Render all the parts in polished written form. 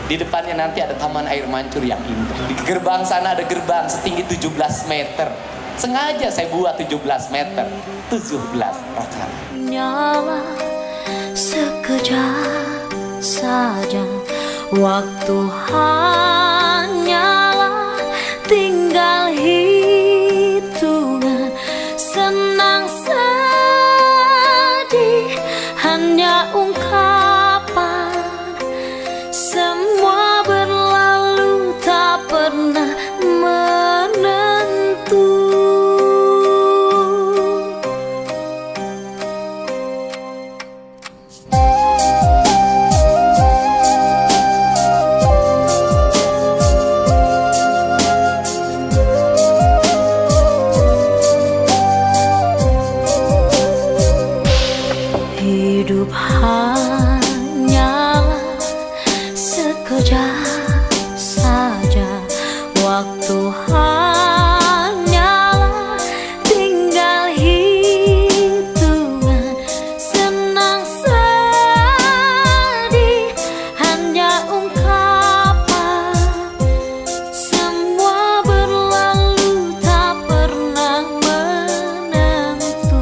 Di depannya nanti ada taman air mancur yang indah. Di gerbang sana ada gerbang setinggi 17 meter. Sengaja saya buat 17 meter. 17 rakaat. Nyala sekejap saja, waktu hanyalah tinggal hitungan. Senang sedih hanya ungkapan, semua berlalu tak pernah menentu. Hidup hanyalah sekejap saja, waktu hanyalah tinggal hitungan. Senang sedih hanya ungkapan, semua berlalu tak pernah menentu.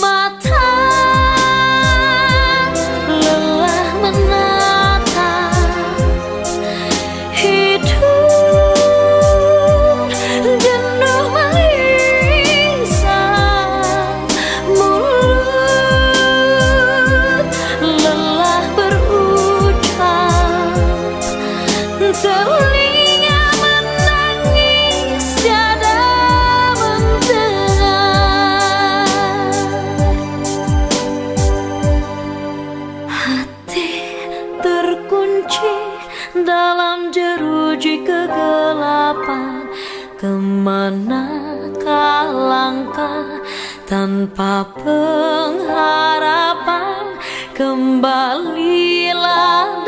Mata lelah menatap hidup, jenuh melisan, mulut lelah berucap, telinga menangis tiada mendengar. Hati terkunci dalam jeruji kegelapan. Kemanakah langkah tanpa pengharapan? Kembalilah